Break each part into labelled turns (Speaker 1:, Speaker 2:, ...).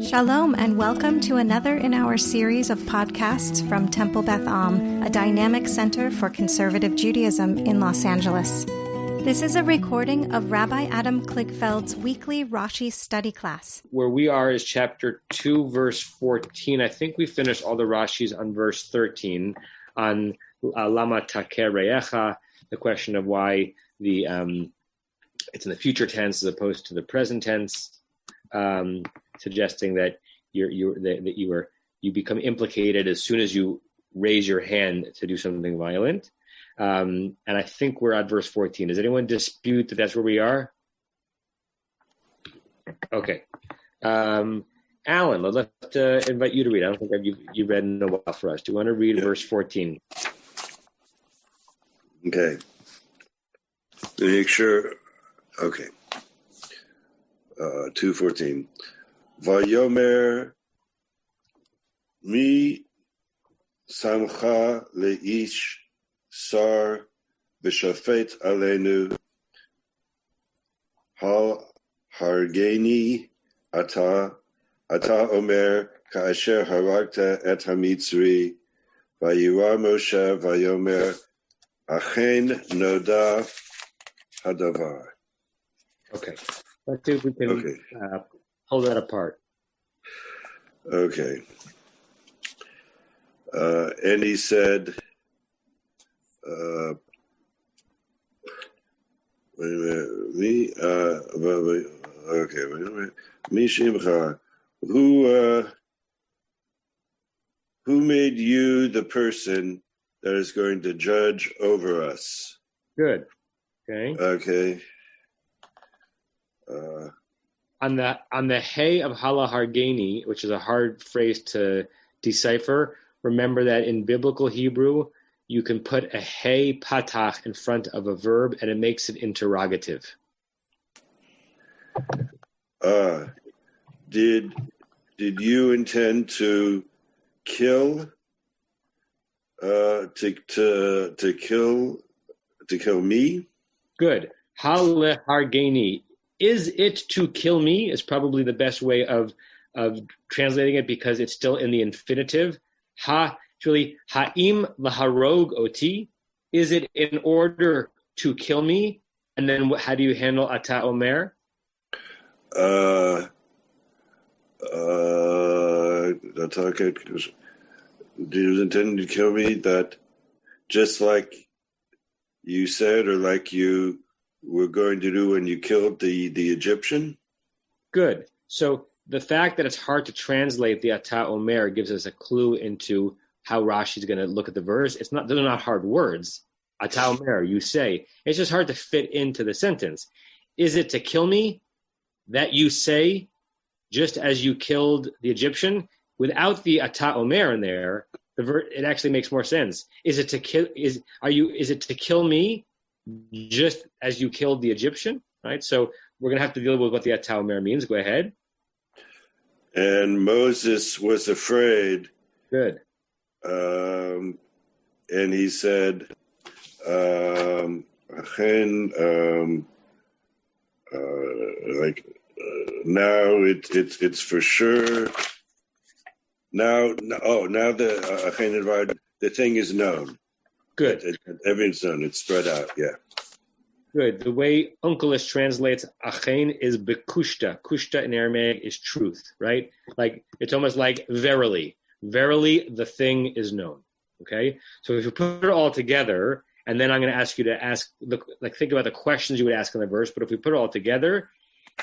Speaker 1: Shalom and welcome to another in our series of podcasts from Temple Beth Am, a dynamic center for conservative Judaism in Los Angeles. This is a recording of Rabbi Adam Kligfeld's weekly Rashi study class.
Speaker 2: Where we are is chapter 2, verse 14. I think we finished all the Rashis on verse 13 on Lama Taker Reyecha, the question of why it's in the future tense as opposed to the present tense, suggesting that you become implicated as soon as you raise your hand to do something violent. And I think we're at verse 14. Does anyone dispute that that's where we are? Okay. Alan, I'd love to invite you to read. I don't think you've read in a while for us. Do you want to read verse 14?
Speaker 3: Okay. Make sure. Okay. 2:14. Vayomer mi samcha leish sar v'shafet aleinu hal hargeni ata omer ka'asher haragta et hamitzri vayira Moshe vayomer achen noda hadavar.
Speaker 2: Okay. Let's see if we can pull that apart.
Speaker 3: Okay. And he said, wait a minute. Mishimcha, who made you the person that is going to judge over us?
Speaker 2: Good. Okay.
Speaker 3: Okay.
Speaker 2: On the hey of Hala Hargeni, which is a hard phrase to decipher, remember that in biblical Hebrew, you can put a hey patach in front of a verb and it makes it interrogative.
Speaker 3: Did you intend to kill to kill me?
Speaker 2: Good. Hala Hargeni. Is it to kill me is probably the best way of translating it because it's still in the infinitive. It's really ha'im laharog oti. Is it in order to kill me? And then how do you handle ata omer?
Speaker 3: It was intended to kill me, that just like you said, or like you were going to do when you killed the Egyptian?
Speaker 2: Good. So the fact that it's hard to translate the Ata Omer gives us a clue into how Rashi is going to look at the verse. They're not hard words. Ata Omer, you say. It's just hard to fit into the sentence. Is it to kill me that you say, just as you killed the Egyptian? Without the Ata Omer in there, it actually makes more sense. Is it to kill me just as you killed the Egyptian, right? So we're going to have to deal with what the Ata Omer means. Go ahead.
Speaker 3: And Moses was afraid.
Speaker 2: Good.
Speaker 3: And he said, now it's for sure. Now the thing is known.
Speaker 2: Good.
Speaker 3: Everything's known. It's spread out. Yeah.
Speaker 2: Good. The way Onkelos translates achen is bekushta. Kushta in Aramaic is truth, right? Like it's almost like verily. Verily, the thing is known. Okay. So if you put it all together, and then I'm going to ask you to think about the questions you would ask in the verse. But if we put it all together,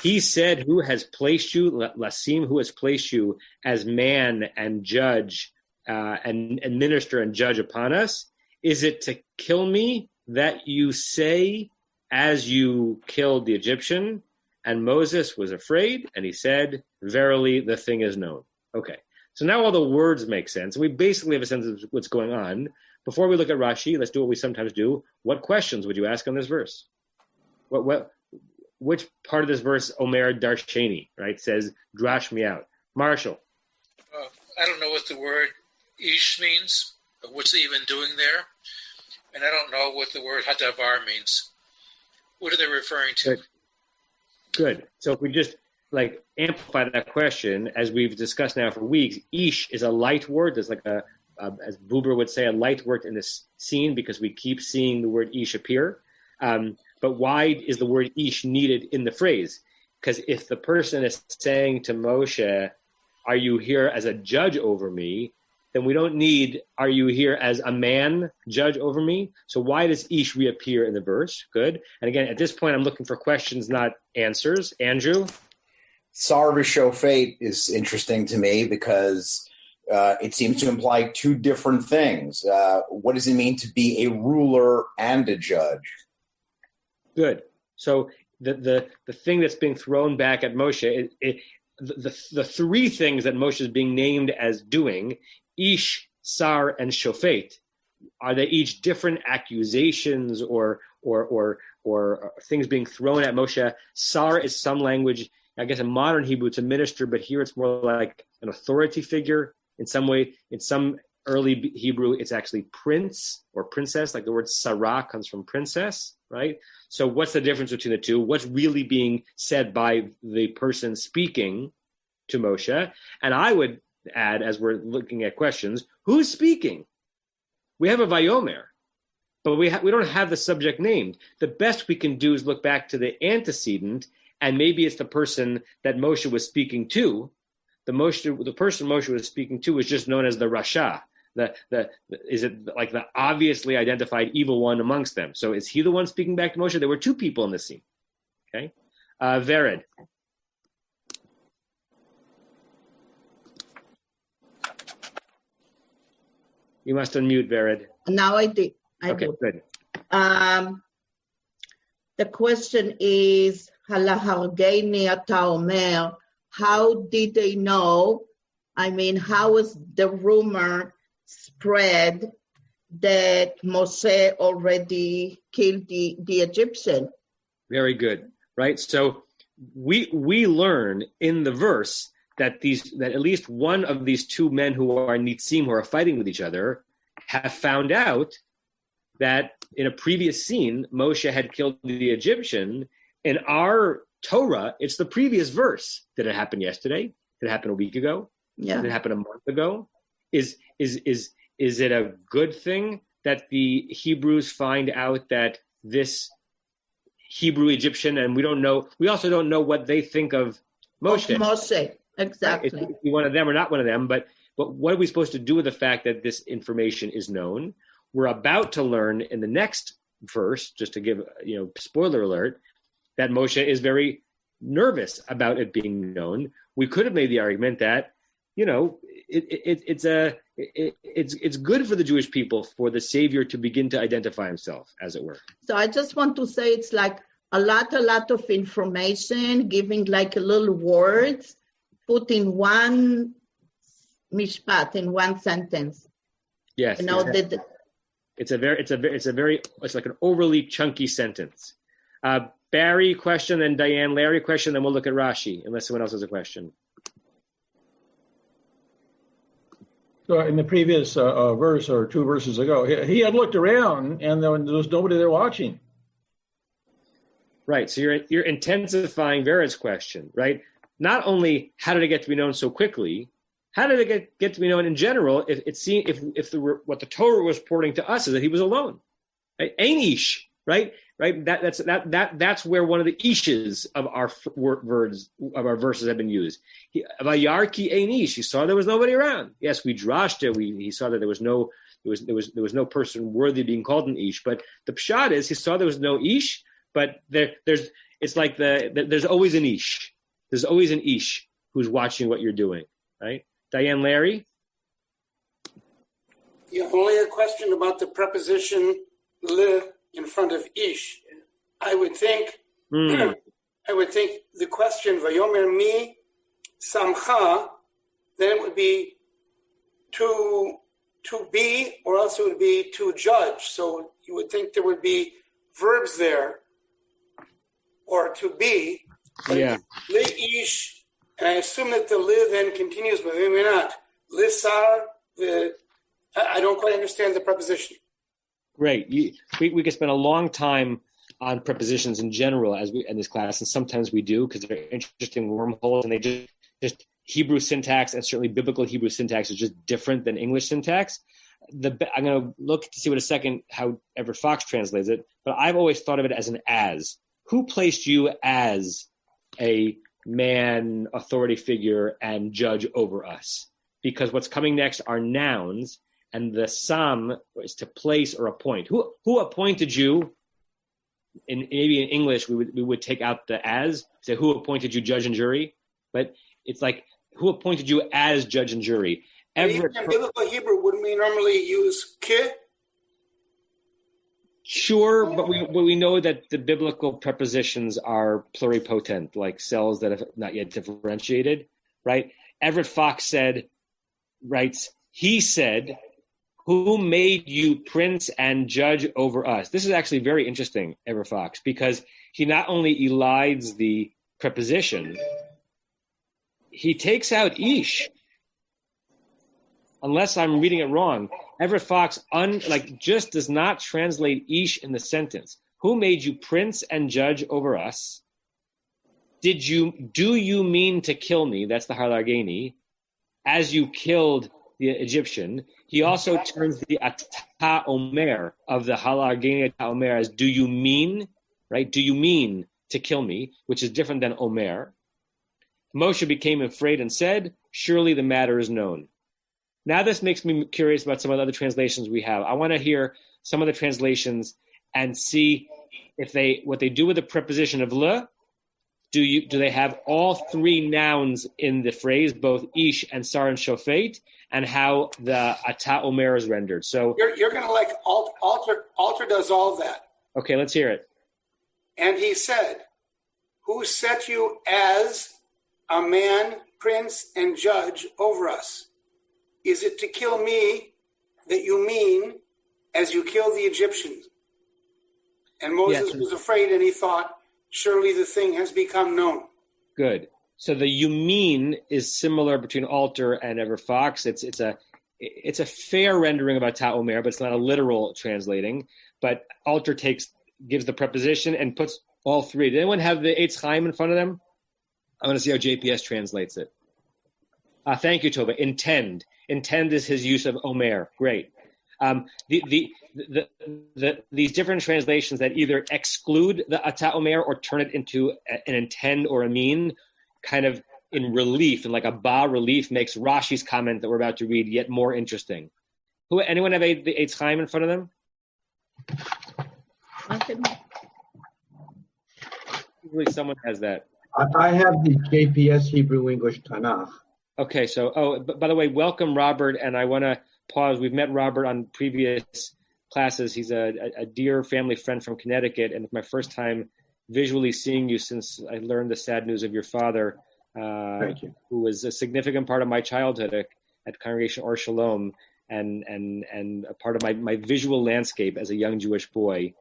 Speaker 2: he said, "Who has placed you, Lasim? Who has placed you as man and judge and minister and judge upon us? Is it to kill me that you say as you killed the Egyptian?" And Moses was afraid, and he said, "Verily, the thing is known." Okay, so now all the words make sense. We basically have a sense of what's going on. Before we look at Rashi, let's do what we sometimes do. What questions would you ask on this verse? Which part of this verse, Omer Darsheni, right, says, drash me out? Marshall.
Speaker 4: I don't know what the word ish means, or what's he even doing there. And I don't know what the word hadavar means. What are they referring to?
Speaker 2: Good. So if we just like amplify that question, as we've discussed now for weeks, ish is a light word. There's like as Buber would say, a light word in this scene because we keep seeing the word ish appear. But why is the word ish needed in the phrase? Because if the person is saying to Moshe, are you here as a judge over me? Then we don't need, are you here as a man, judge over me? So why does ish reappear in the verse? Good. And again, at this point, I'm looking for questions, not answers. Andrew?
Speaker 5: Sar v'shofet is interesting to me because it seems to imply two different things. What does it mean to be a ruler and a judge?
Speaker 2: Good. So the thing that's being thrown back at Moshe, the three things that Moshe is being named as doing, ish, sar, and shofet, are they each different accusations or things being thrown at Moshe? Sar is some language, I guess in modern Hebrew it's a minister, but here it's more like an authority figure. In some way, in some early Hebrew, it's actually prince or princess, like the word sarah comes from princess, right? So what's the difference between the two? What's really being said by the person speaking to Moshe? And I would add, as we're looking at questions, who's speaking? We have a Vayomer, but we don't have the subject named. The best we can do is look back to the antecedent, and maybe it's the person that Moshe was speaking to. The person Moshe was speaking to was just known as the Rasha. Is it like the obviously identified evil one amongst them? So is he the one speaking back to Moshe? There were two people in the scene. Okay, Vered. You must unmute, Vered.
Speaker 6: Now I did.
Speaker 2: Okay, good.
Speaker 6: The question is, Halahargeini ata omer, how did they know? I mean, how was the rumor spread that Moshe already killed the Egyptian?
Speaker 2: Very good, right? So we learn in the verse that at least one of these two men who are nitzim, who are fighting with each other, have found out that in a previous scene, Moshe had killed the Egyptian. In our Torah, it's the previous verse. Did it happen yesterday? Did it happen a week ago?
Speaker 6: Yeah.
Speaker 2: Did it happen a month ago? Is it a good thing that the Hebrews find out that this Hebrew Egyptian, and we also don't know what they think of Moshe.
Speaker 6: Moshe, exactly.
Speaker 2: Right? Is he one of them or not one of them? But what are we supposed to do with the fact that this information is known? We're about to learn in the next verse, just to give spoiler alert, that Moshe is very nervous about it being known. We could have made the argument that, it's good for the Jewish people for the Savior to begin to identify himself, as it were.
Speaker 6: So I just want to say it's like a lot of information, giving like a little words, put in one mishpat, in one sentence.
Speaker 2: Yes, exactly. It's like an overly chunky sentence. Barry question, then Diane, Larry question, then we'll look at Rashi, unless someone else has a question.
Speaker 7: So in the previous verse or two verses ago, he had looked around and there was nobody there watching.
Speaker 2: Right. So you're intensifying Vered's question, right? Not only how did it get to be known so quickly, how did it get to be known in general? If what the Torah was reporting to us is that he was alone, right? Ein ish, right? Right. That's where one of the ishes of our verses have been used. Vayarki ein ish. He saw there was nobody around. Yes, we drashed it. He saw that there was no person worthy of being called an ish. But the pshat is he saw there was no ish. But there's always an ish. There's always an ish who's watching what you're doing, right? Diane, Larry?
Speaker 8: Yeah, only a question about the preposition le in front of ish. I would think the question vayomer mi samcha, then it would be to be, or else it would be to judge. So you would think there would be verbs there, or to be.
Speaker 2: Yeah.
Speaker 8: Le ish, and I assume that the le then continues, but maybe not. Le sar, I don't quite understand the preposition.
Speaker 2: Great. We could spend a long time on prepositions in general as we in this class, and sometimes we do because they're interesting wormholes, and they just Hebrew syntax, and certainly biblical Hebrew syntax is just different than English syntax. I'm going to look to see how Everett Fox translates it, but I've always thought of it as an as. Who placed you as a man, authority figure, and judge over us? Because what's coming next are nouns, and the sam is to place or appoint. Who appointed you? Maybe in English we would take out the as, say who appointed you judge and jury, but it's like who appointed you as judge and jury.
Speaker 8: Even in biblical Hebrew, wouldn't we normally use ke?
Speaker 2: Sure, but we know that the biblical prepositions are pluripotent, like cells that have not yet differentiated, right? Everett Fox writes, he said, who made you prince and judge over us? This is actually very interesting, Everett Fox, because he not only elides the preposition, he takes out ish. Unless I'm reading it wrong, Everett Fox just does not translate ish in the sentence. Who made you prince and judge over us? Do you mean to kill me? That's the halargeni. As you killed the Egyptian. He also turns the ata omer of the halargeni ata omer as do you mean, right? Do you mean to kill me? Which is different than omer. Moshe became afraid and said, surely the matter is known. Now this makes me curious about some of the other translations we have. I want to hear some of the translations and see if what they do with the preposition of le. Do they have all three nouns in the phrase, both ish and sar and shofet, and how the ata omer is rendered? So
Speaker 8: you're going to like Alter does all that.
Speaker 2: Okay, let's hear it.
Speaker 8: And he said, who set you as a man, prince, and judge over us? Is it to kill me that you mean as you kill the Egyptians? And Moses was afraid, and he thought, surely the thing has become known.
Speaker 2: Good. So the you mean is similar between Alter and Everett Fox. It's a fair rendering of Ata Omer, but it's not a literal translating. But Alter gives the preposition and puts all three. Did anyone have the Eitz Chaim in front of them? I want to see how JPS translates it. Thank you, Tova. Intend. Intend is his use of Omer. Great. These different translations that either exclude the Ata Omer or turn it into an intend or a mean, kind of in relief, and like a bas relief, makes Rashi's comment that we're about to read yet more interesting. Anyone have the Eitz Chaim in front of them? Usually someone has that.
Speaker 9: I have the JPS Hebrew English Tanakh.
Speaker 2: Okay, so, by the way, welcome, Robert, and I want to pause. We've met Robert on previous classes. He's a dear family friend from Connecticut, and it's my first time visually seeing you since I learned the sad news of your father,
Speaker 9: Thank you.
Speaker 2: Who was a significant part of my childhood at Congregation Or Shalom, and a part of my visual landscape as a young Jewish boy.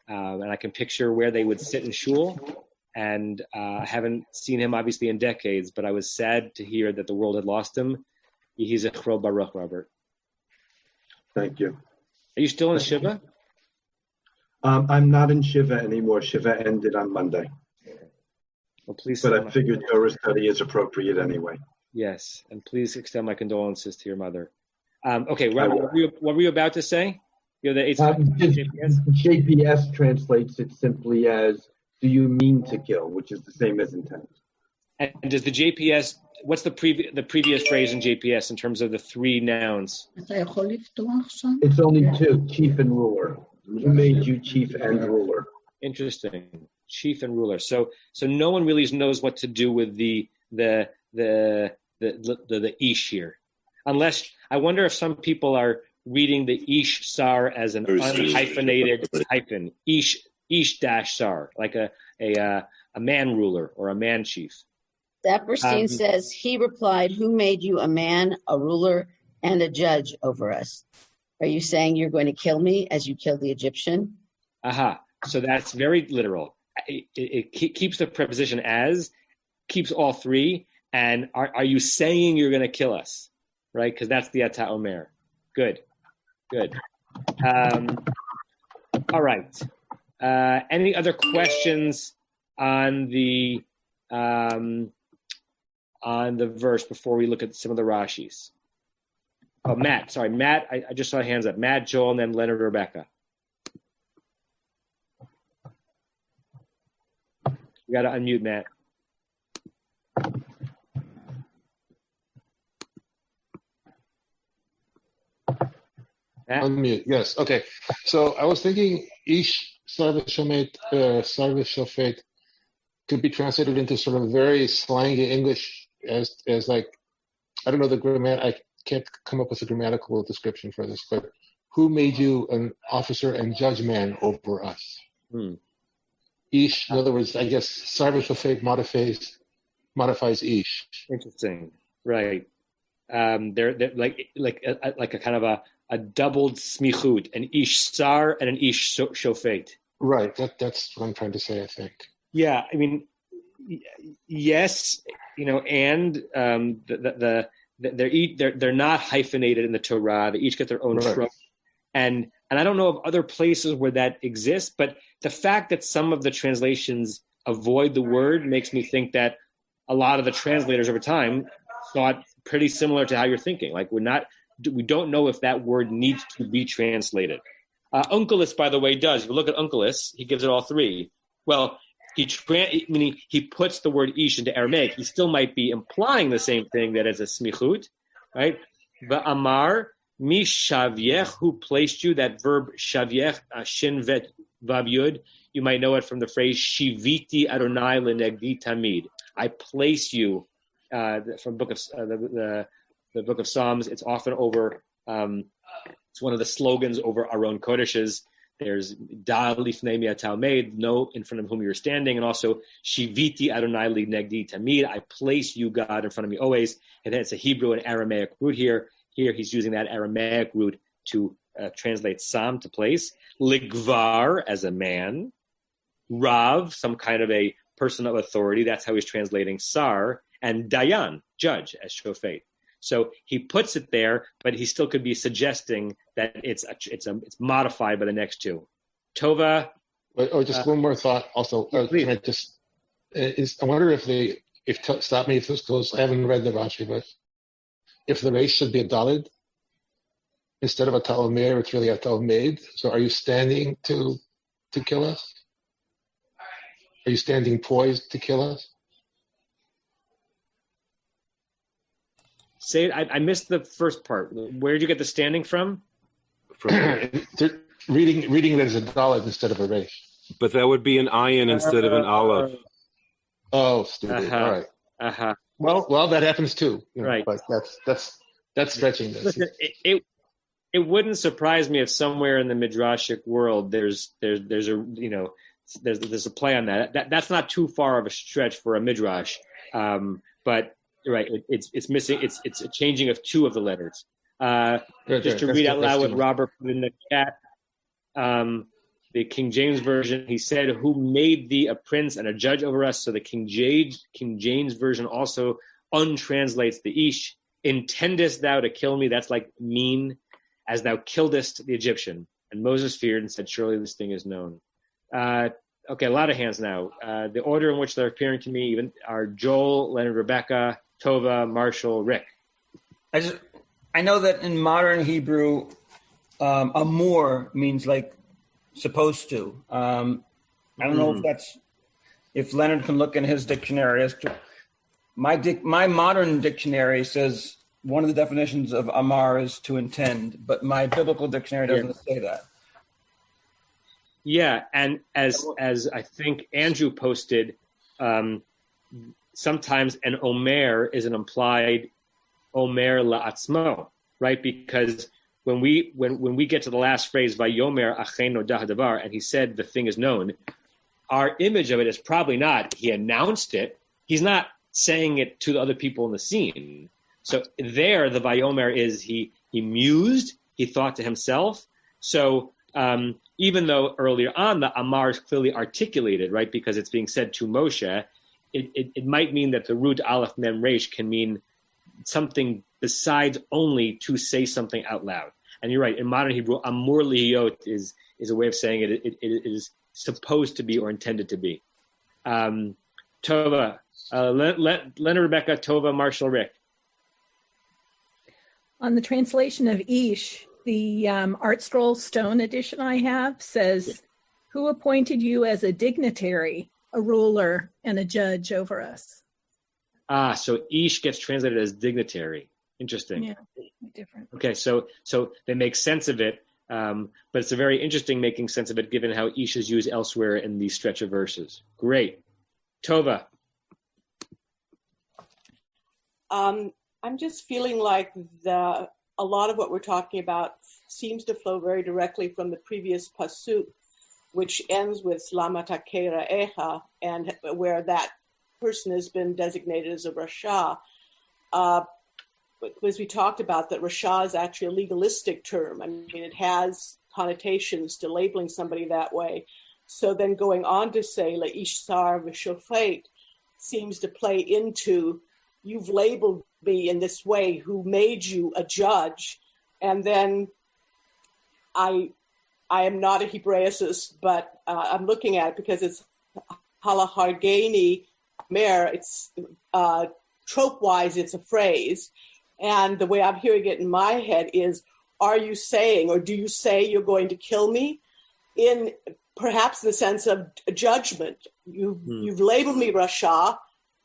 Speaker 2: And I can picture where they would sit in shul. And I haven't seen him, obviously, in decades, but I was sad to hear that the world had lost him. He's a Chro Baruch, Robert.
Speaker 9: Thank you.
Speaker 2: Are you still in Shiva?
Speaker 9: I'm not in Shiva anymore. Shiva ended on Monday.
Speaker 2: Well, please.
Speaker 9: But I figured Torah study is appropriate anyway.
Speaker 2: Yes, and please extend my condolences to your mother. Okay, Robert, what were you about to say? You're the
Speaker 9: JPS? JPS translates it simply as, do you mean to kill, which is the same as intent.
Speaker 2: And does the JPS, what's the previous phrase in JPS in terms of the three nouns?
Speaker 9: It's only two, chief and ruler. Who made you chief and ruler?
Speaker 2: Interesting, chief and ruler. So no one really knows what to do with the ish here, unless I wonder if some people are reading the ish sar as an unhyphenated hyphen ish dash sar, like a man ruler or a man chief.
Speaker 10: Saperstein says, he replied, who made you a man, a ruler, and a judge over us? Are you saying you're going to kill me as you killed the Egyptian?
Speaker 2: Aha. So that's very literal. It keeps the preposition as, keeps all three, and are you saying you're going to kill us? Right? Because that's the Ata Omer. Good. All right. Any other questions on the verse before we look at some of the Rashis? Oh, Matt. Sorry, Matt. I just saw hands up. Matt, Joel, and then Leonard, Rebecca. You got to unmute Matt.
Speaker 11: Unmute. Yes. Okay. So I was thinking Ish Sarva Shofet could be translated into sort of very slangy English as like, I don't know the grammar. I can't come up with a grammatical description for this, but who made you an officer and judge man over us? Ish, in other words, I guess Sarva Shofet modifies Ish.
Speaker 2: Interesting. Right. They're like a kind of a doubled smichut, an ish sar and an ish shofet.
Speaker 11: Right. That's what I'm trying to say, I think.
Speaker 2: Yeah. I mean, yes, and they're not hyphenated in the Torah. They each get their own trope. And I don't know of other places where that exists, but the fact that some of the translations avoid the word makes me think that a lot of the translators over time thought pretty similar to how you're thinking. Like we don't know if that word needs to be translated. Unkelis, by the way, does. If you look at Unkelis, he gives it all three. Well, he puts the word ish into Aramaic. He still might be implying the same thing, that it's a smichut, right? But Amar, mi shavyech, who placed you, that verb shavyech, shin vet vav yud, you might know it from the phrase shiviti Adonai lenegdi tamid. I place you, from book of the book of Psalms. It's often over. It's one of the slogans over Aron Kodeshes. There's Da lifnei talmid, know in front of whom you're standing, and also Shiviti Adonai li negdi tamid. I place you, God, in front of me always. And then it's a Hebrew and Aramaic root here. Here he's using that Aramaic root to translate Psalm, to place. Ligvar, as a man. Rav, some kind of a person of authority. That's how he's translating Sar. And Dayan, judge, as Shofet. So he puts it there, but he still could be suggesting that it's modified by the next two. Tova.
Speaker 11: Just one more thought. Also, can I just? I wonder stop me if this goes. I haven't read the Rashi, but if the race should be a Dalid instead of a Talmud, it's really a Talmud. So, are you standing to kill us? Are you standing poised to kill us?
Speaker 2: Say it. I missed the first part. Where did you get the standing from?
Speaker 11: Reading it as a Dalet instead of a Resh.
Speaker 12: But that would be an ayin instead of an aleph.
Speaker 11: Oh, stupid. All right. Well, that happens too.
Speaker 2: Right.
Speaker 11: But that's stretching this.
Speaker 2: Listen, it wouldn't surprise me if somewhere in the midrashic world there's a play on that. That's not too far of a stretch for a midrash, but. Right, it's missing. It's a changing of two of the letters. Just to read out loud what Robert put in the chat, the King James version. He said, "Who made thee a prince and a judge over us?" So the King James version also untranslates the ish. Intendest thou to kill me? That's like mean, as thou killedest the Egyptian. And Moses feared and said, "Surely this thing is known." Okay, a lot of hands now. The order in which they're appearing to me even are Joel, Leonard, Rebecca, Tova, Marshall, Rick.
Speaker 13: I know that in modern Hebrew, amor means like supposed to. I don't know if Leonard can look in his dictionary. As to my modern dictionary says one of the definitions of amar is to intend, but my biblical dictionary doesn't say that.
Speaker 2: Yeah, and as I think Andrew posted, sometimes an omer is an implied omer la'atzmo, right? Because when we get to the last phrase, vayomer achen nodah hadavar, and he said the thing is known, our image of it is probably not he announced it. He's not saying it to the other people in the scene. So there, the vayomer is he mused, he thought to himself. So even though earlier on the Amar is clearly articulated, right, because it's being said to Moshe, it might mean that the root Aleph Mem Resh can mean something besides only to say something out loud. And you're right, in modern Hebrew, Amur Lihiyot is a way of saying it is supposed to be or intended to be. Tova, Leonard, Rebecca, Tova, Marshall, Rick.
Speaker 14: On the translation of Ish, the Art Scroll Stone edition I have says, "Who appointed you as a dignitary, a ruler, and a judge over us?"
Speaker 2: So Ish gets translated as dignitary. Interesting.
Speaker 14: Yeah, different.
Speaker 2: Okay, so they make sense of it, but it's a very interesting making sense of it given how Ish is used elsewhere in these stretch of verses. Great. Tova.
Speaker 15: I'm just feeling like a lot of what we're talking about seems to flow very directly from the previous pasuk, which ends with Lama Takei Ra'echa, and where that person has been designated as a Rasha. As we talked about, that Rasha is actually a legalistic term. I mean, it has connotations to labeling somebody that way. So then going on to say La'ish Sar V'Shofet seems to play into, you've labeled me in this way, who made you a judge, and then I am not a Hebraicist, but I'm looking at it because it's halahargeni mer. It's trope-wise, it's a phrase, and the way I'm hearing it in my head is: are you saying, or do you say, you're going to kill me? In perhaps the sense of judgment. You've labeled me Rasha.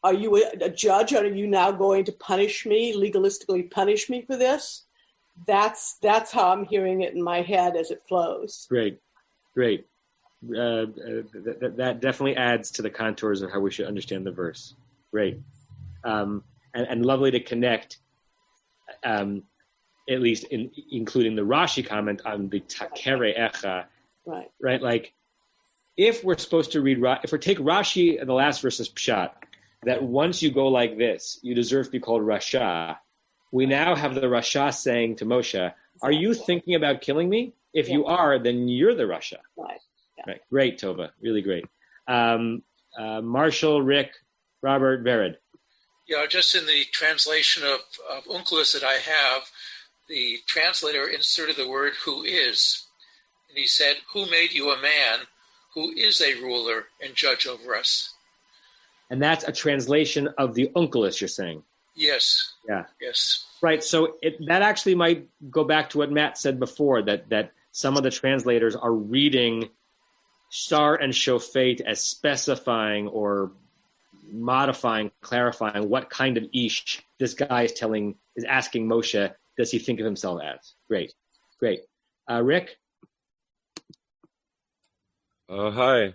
Speaker 15: Are you a judge? Are you now going to punish me, legalistically punish me for this? That's how I'm hearing it in my head as it flows.
Speaker 2: Great. That definitely adds to the contours of how we should understand the verse. Great. And lovely to connect, at least including the Rashi comment on the Takere Echa. Right? Like, if we're supposed to read, if we take Rashi in the last verse as Pshat, that once you go like this, you deserve to be called Rasha. We now have the Rasha saying to Moshe, are you thinking about killing me? If you are, then you're the Rasha.
Speaker 15: Right. Yeah.
Speaker 2: Right. Great, Tova. Really great. Marshall, Rick, Robert, Vered.
Speaker 4: Yeah, just in the translation of Onkelos that I have, the translator inserted the word "who is," and he said, "Who made you a man who is a ruler and judge over us?"
Speaker 2: And that's a translation of the Onkelos, you're saying?
Speaker 4: Yes.
Speaker 2: Yeah.
Speaker 4: Yes.
Speaker 2: Right. So that actually might go back to what Matt said before, that some of the translators are reading Sar and Shofet as specifying or modifying, clarifying what kind of Ish this guy is asking Moshe, does he think of himself as? Great. Rick?
Speaker 12: Hi.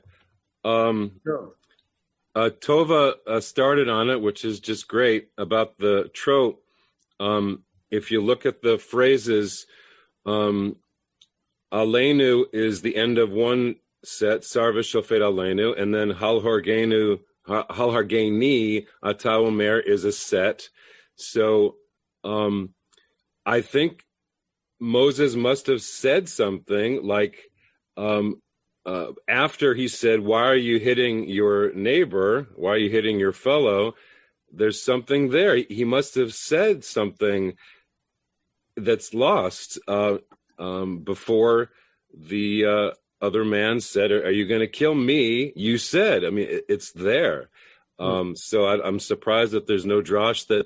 Speaker 2: Sure.
Speaker 12: Tova started on it, which is just great, about the trope. If you look at the phrases, Aleinu is the end of one set, Sarva Shofet Aleinu, and then Hal Hargeni Ata Omer is a set. So I think Moses must have said something like, after he said, why are you hitting your neighbor? Why are you hitting your fellow? There's something there. He must have said something that's lost before the other man said, are you going to kill me? You said. I mean, it's there. So I'm surprised that there's no drash that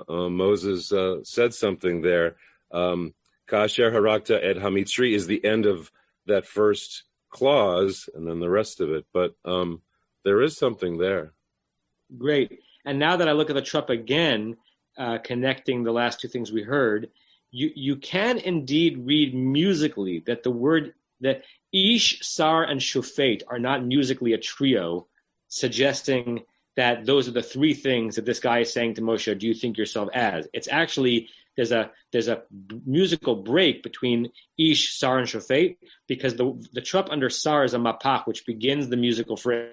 Speaker 12: Moses said something there. Kasher Harakta Ed Hamitri is the end of that first clause, and then the rest of it. But there is something there.
Speaker 2: Great. And now that I look at the trup again, connecting the last two things we heard, you can indeed read musically that the word, that Ish, Sar, and Shofet are not musically a trio, suggesting that those are the three things that this guy is saying to Moshe, do you think yourself as? It's actually, there's a musical break between Ish, Sar, and Shofet, because the trup under Sar is a mapach, which begins the musical phrase.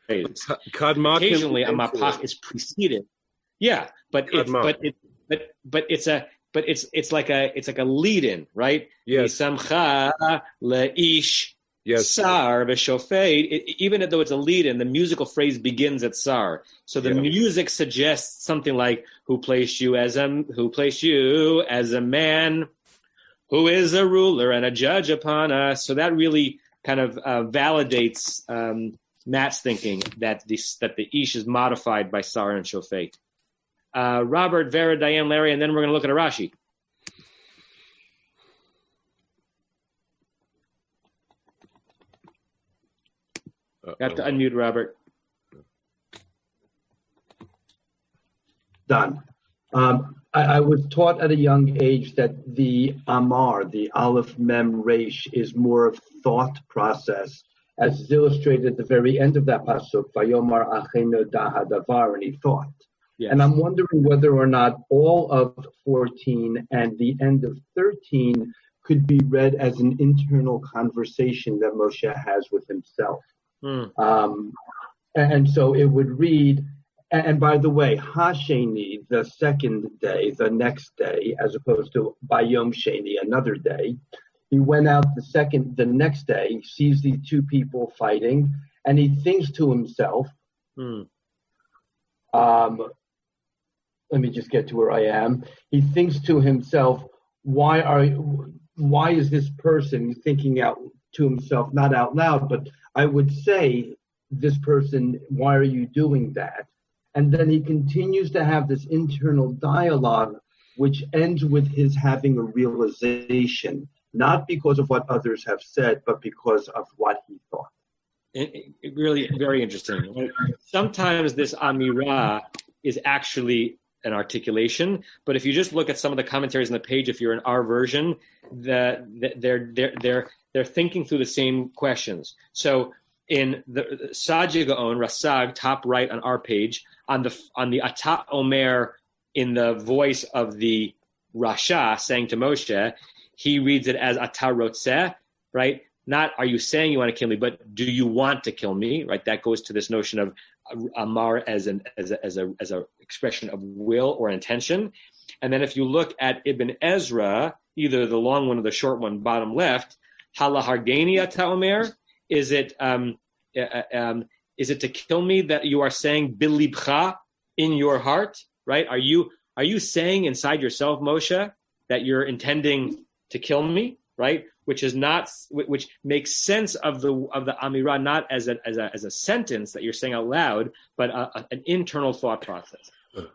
Speaker 2: Occasionally, a mapach is preceded. Yeah, but it's like a lead-in, right?
Speaker 12: Yes.
Speaker 2: Samcha leish
Speaker 12: Yes.
Speaker 2: Sar v'shofet. Even though it's a lead-in, the musical phrase begins at Sar. So the music suggests something like, "Who placed you as a man, who is a ruler and a judge upon us." So that really kind of validates Matt's thinking that the ish is modified by Sar and Shofet. Robert, Vera, Diane, Larry, and then we're going to look at a Rashi. You have to unmute Robert.
Speaker 9: Done. I was taught at a young age that the Amar, the Aleph Mem Resh, is more of thought process, as is illustrated at the very end of that pasuk, Vayomar Achenu Dahadavar, and he thought. Yes. And I'm wondering whether or not all of 14 and the end of 13 could be read as an internal conversation that Moshe has with himself. And so it would read, and by the way, Hasheni, the second day, the next day, as opposed to Bayom Sheni, another day, he went out the next day, sees these two people fighting, and he thinks to himself, let me just get to where I am. He thinks to himself, why is this person thinking out to himself, not out loud, but I would say, this person, why are you doing that? And then he continues to have this internal dialogue, which ends with his having a realization, not because of what others have said, but because of what he thought.
Speaker 2: It really very interesting. Sometimes this Amirah is actually an articulation, but if you just look at some of the commentaries on the page, if you're in our version, they're thinking through the same questions. So in the Sajid Gaon, Rasag, top right on our page, on the Ata Omer, in the voice of the Rasha saying to Moshe, he reads it as Ata Rotzeh, right? Not are you saying you want to kill me, but do you want to kill me, right? That goes to this notion of Amar as a expression of will or intention. And then if you look at Ibn Ezra, either the long one or the short one, bottom left, Halahargeni Ata Omer, is it to kill me that you are saying bilibcha, in your heart, right? Are you saying inside yourself, Moshe, that you're intending to kill me, right? Which makes sense of the Amirah not as a sentence that you're saying out loud, but an internal thought process.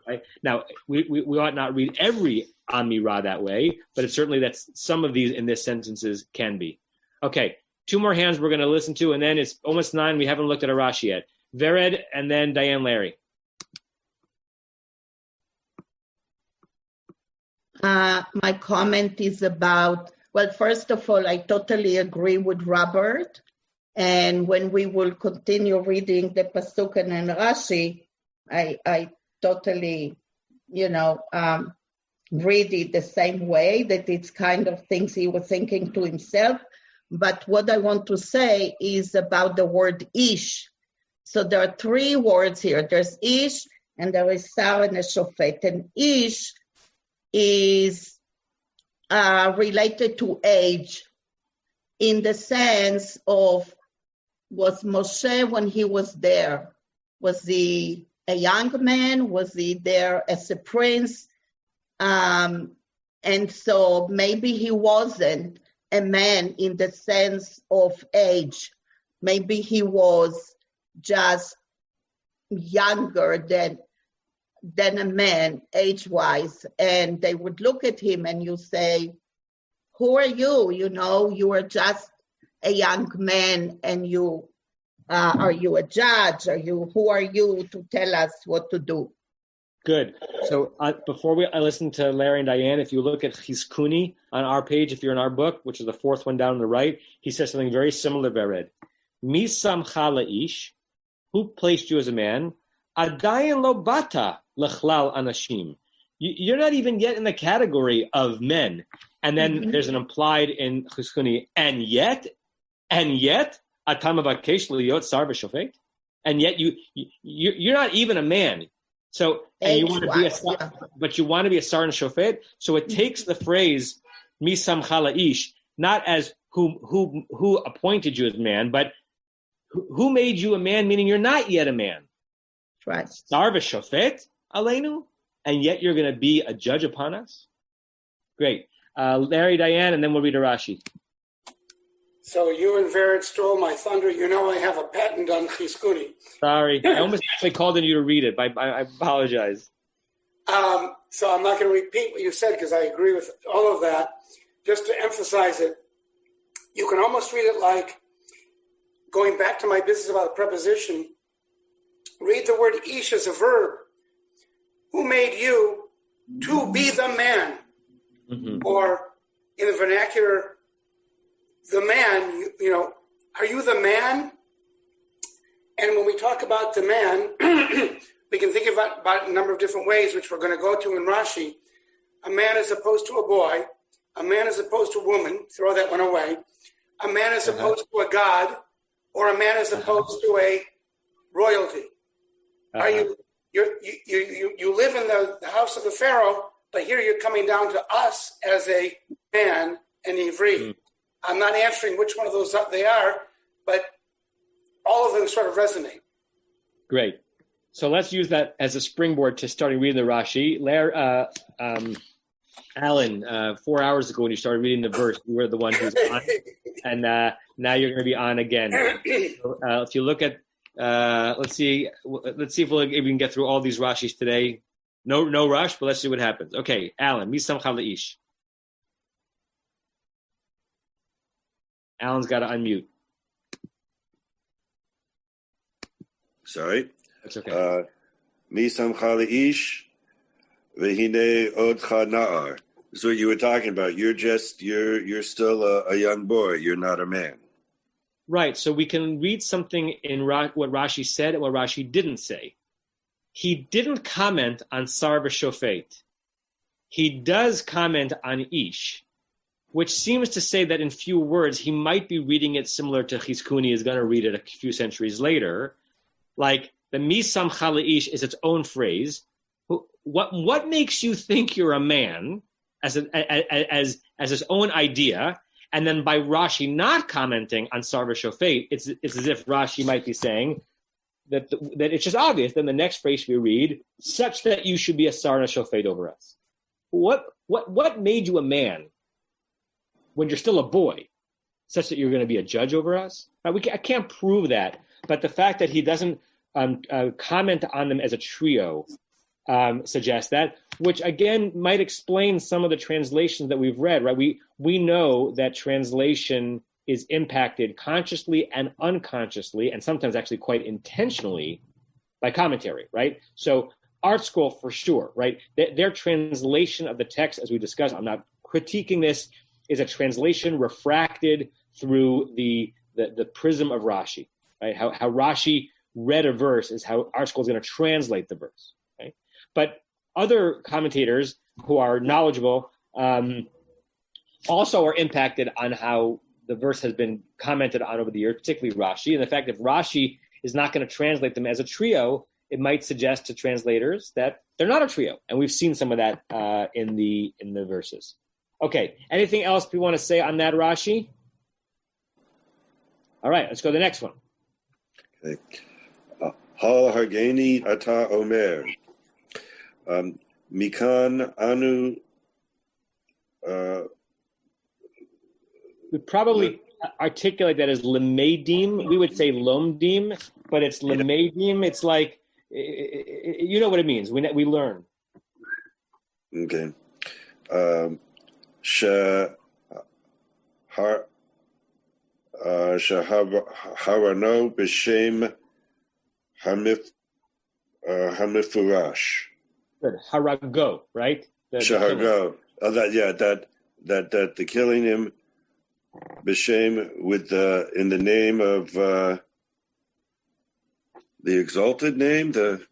Speaker 2: Right? Now we ought not read every Amirah that way, but it's certainly that some of these in this sentences can be. Okay, two more hands we're going to listen to, and then it's almost 9. We haven't looked at a Rashi yet. Vered and then Diane Larry.
Speaker 6: My comment is about, well, first of all, I totally agree with Robert. And when we will continue reading the Pasuk and Rashi, I totally, read it the same way, that it's kind of things he was thinking to himself. But what I want to say is about the word ish. So there are 3 words here. There's ish, and there is sar and a shofet. And ish is related to age, in the sense of, was Moshe when he was there? Was he a young man? Was he there as a prince? And so maybe he wasn't a man in the sense of age. Maybe he was just younger than a man age-wise, and they would look at him and you say, who are you? You are just a young man, and you are you a judge? Who are you to tell us what to do?
Speaker 2: Good. So before I listen to Larry and Diane, if you look at Chizkuni on our page, if you're in our book, which is the 4th one down on the right, he says something very similar to Vered. Mi samcha la'ish, who placed you as a man? Adayin lo bata lechlal anashim. You're not even yet in the category of men. And then there's an implied in Chizkuni, and yet, atam avakesh liyot sar v'shofet, and yet you're not even a man. So, and you want to be but you want to be a sar and a shofet. So it takes the phrase mi samcha la'ish, not as who appointed you as man, but who made you a man, meaning you're not yet a man.
Speaker 6: Right.
Speaker 2: Sar v'shofet aleinu, and yet you're going to be a judge upon us. Great. Larry, Diane, and then we'll read a Rashi.
Speaker 8: So you and Vered stole my thunder. You know I have a patent on Chizkuni.
Speaker 2: Sorry. I almost actually called on you to read it. I apologize.
Speaker 8: So I'm not going to repeat what you said because I agree with all of that. Just to emphasize it, you can almost read it like, going back to my business about a preposition, read the word ish as a verb. Who made you to be the man? Mm-hmm. Or in the vernacular, the man, are you the man? And when we talk about the man, we can think about it in a number of different ways, which we're going to go to in Rashi. A man as opposed to a boy, a man as opposed to a woman, throw that one away, a man as opposed to a god, or a man as opposed to a royalty. Are you live in the house of the Pharaoh, but here you're coming down to us as a man, an Ivri. Mm. I'm not answering which one of those they are, but all of them sort of resonate.
Speaker 2: Great. So let's use that as a springboard to starting reading the Rashi. Alan, 4 hours ago when you started reading the verse, you were the one who's on, and now you're going to be on again. So, if you look at, let's see if we can get through all these Rashis today. No rush, but let's see what happens. Okay, Alan, Misamcha Leish. Alan's got to unmute.
Speaker 3: Sorry.
Speaker 2: That's okay.
Speaker 3: Misamcha Leish, v'hinei odcha na'ar. This is what you were talking about. You're still a young boy. You're not a man.
Speaker 2: Right. So we can read something in what Rashi said and what Rashi didn't say. He didn't comment on Sar v'Shofet. He does comment on Ish, which seems to say that in few words, he might be reading it similar to Chizkuni is going to read it a few centuries later. Like the Misamcha Leish is its own phrase. What makes you think you're a man as his own idea? And then by Rashi not commenting on Sar v'Shofet, it's as if Rashi might be saying that it's just obvious. Then the next phrase we read, such that you should be a Sar v'Shofet over us. What made you a man when you're still a boy, such that you're going to be a judge over us? I can't prove that, but the fact that he doesn't comment on them as a trio suggests that, which again might explain some of the translations that we've read, right? We know that translation is impacted consciously and unconsciously, and sometimes actually quite intentionally by commentary, right? So Art Scroll for sure, right? Their translation of the text, as we discussed, I'm not critiquing this, is a translation refracted through the prism of Rashi, right? How Rashi read a verse is how Art Scroll is going to translate the verse. But other commentators who are knowledgeable also are impacted on how the verse has been commented on over the years, particularly Rashi. And the fact that Rashi is not going to translate them as a trio, it might suggest to translators that they're not a trio. And we've seen some of that in the verses. Okay, anything else we want to say on that, Rashi? All right, let's go to the next one.
Speaker 3: Okay. Hal hargeni ata omer. Mikan anu.
Speaker 2: We probably articulate that as lemedim. We would say lomdim, but it's lemedim. It's like, you know what it means. We learn.
Speaker 3: Okay. Shaharano b'shem hamifurash.
Speaker 2: Good. Harago, right?
Speaker 3: Shahargo. That the killing him b'shem with in the name of the exalted name, the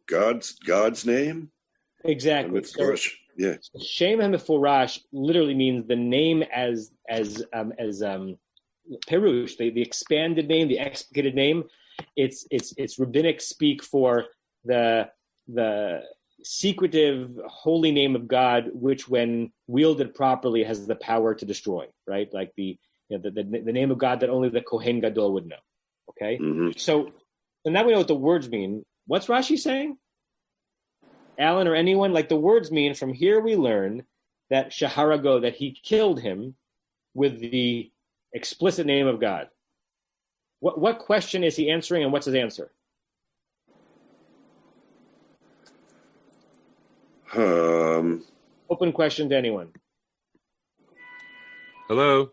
Speaker 3: God's name.
Speaker 2: Exactly.
Speaker 3: So, yeah.
Speaker 2: Shem hamifurash literally means the name as perush, the expanded name, the explicated name. It's rabbinic speak for the secretive holy name of God, which when wielded properly has the power to destroy, right? Like the name of God that only the Kohen Gadol would know. Okay? Mm-hmm. So now we know what the words mean. What's Rashi saying? Alan or anyone? Like the words mean, from here we learn that Shaharago, that he killed him with the explicit name of God. What question is he answering, and what's his answer? Open question to anyone.
Speaker 12: Hello.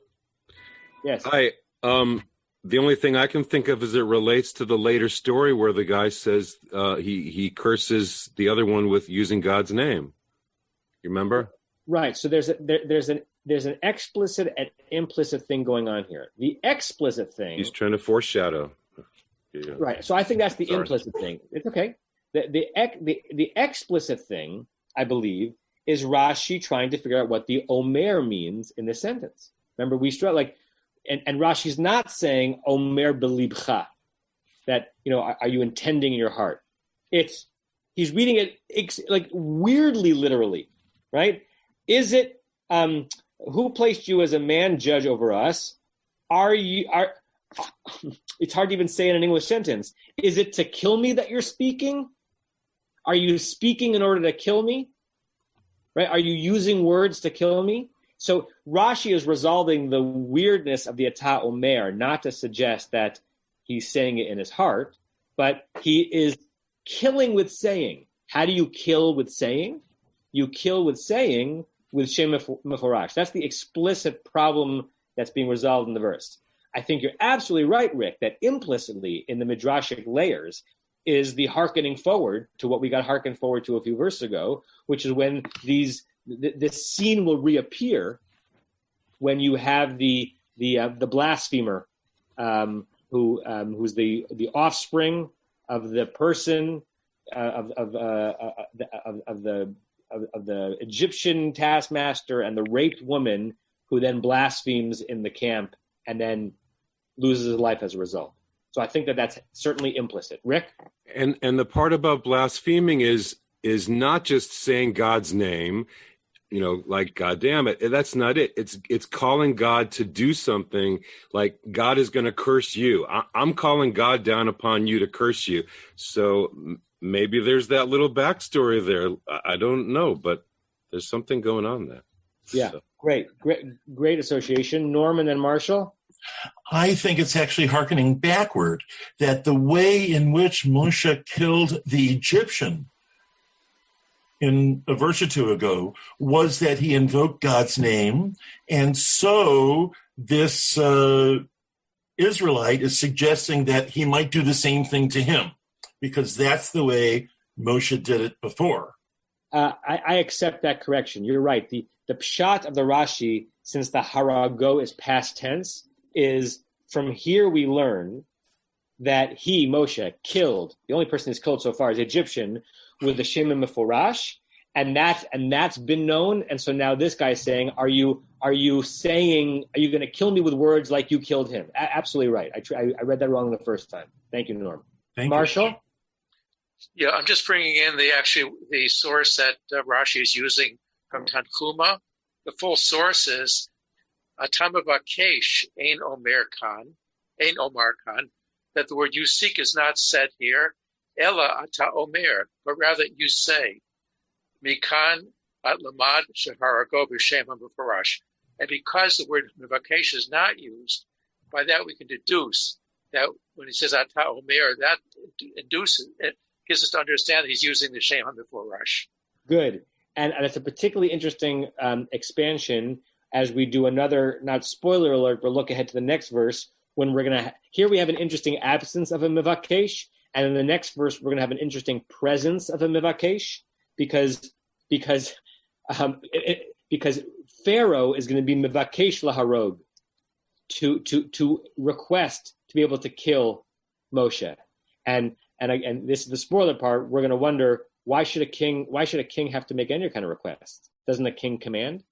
Speaker 2: Yes.
Speaker 12: Hi. The only thing I can think of is it relates to the later story where the guy says he curses the other one with using God's name. You remember?
Speaker 2: Right. So there's an explicit and implicit thing going on here. The explicit thing.
Speaker 12: He's trying to foreshadow. Yeah.
Speaker 2: Right. So I think that's the implicit thing. It's okay. The explicit thing, I believe, is Rashi trying to figure out what the Omer means in this sentence. Remember, we start like, and Rashi's not saying Omer belibcha, that, are you intending in your heart? He's reading it like weirdly literally, right? Is it, who placed you as a man judge over us? It's hard to even say in an English sentence. Is it to kill me that you're speaking? Are you speaking in order to kill me? Right? Are you using words to kill me? So Rashi is resolving the weirdness of the Ata Omer, not to suggest that he's saying it in his heart, but he is killing with saying. How do you kill with saying? You kill with saying with Shem Meforash. That's the explicit problem that's being resolved in the verse. I think you're absolutely right, Rick, that implicitly in the Midrashic layers is the hearkening forward to what we got hearkened forward to a few verses ago, which is when this scene will reappear when you have the blasphemer who's the offspring of the person of the Egyptian taskmaster and the raped woman who then blasphemes in the camp and then loses his life as a result. So I think that's certainly implicit. Rick?
Speaker 12: And the part about blaspheming is not just saying God's name, like God damn it. That's not it. It's calling God to do something, like God is going to curse you. I'm calling God down upon you to curse you. So maybe there's that little backstory there. I don't know, but there's something going on there.
Speaker 2: Yeah, so. Great association. Norm and then Marshall?
Speaker 16: I think it's actually hearkening backward, that the way in which Moshe killed the Egyptian in a verse or two ago was that he invoked God's name. And so this Israelite is suggesting that he might do the same thing to him, because that's the way Moshe did it before.
Speaker 2: I accept that correction. You're right. The pshat of the Rashi, since the harago is past tense, is from here we learn that he, Moshe, killed, the only person who's killed so far is Egyptian, with the Shem Meforash, and that's been known. And so now this guy is saying, are you going to kill me with words like you killed him? Absolutely right. I read that wrong the first time. Thank you, Norm. Marshall?
Speaker 4: Yeah, I'm just bringing in the source that Rashi is using from Tanchuma. The full source is Atamabakesh Ein Omar Khan, that the word you seek is not said here, Ella Ata Omer, but rather you say, Mikan At Lamad Shaharago B'Shem HaMefarash. And because the word Mevakesh is not used, by that we can deduce that when he says Ata Omer, that induces, it gives us to understand that he's using the Shem HaMefarash.
Speaker 2: Good. And it's a particularly interesting expansion as we do another, not spoiler alert, but look ahead to the next verse, when we're going to, here we have an interesting absence of a Mevakesh, and in the next verse, we're going to have an interesting presence of a Mevakesh, because Pharaoh is going to be Mevakesh laharog, to request to be able to kill Moshe. And this is the spoiler part, we're going to wonder, why should a king have to make any kind of request? Doesn't a king command?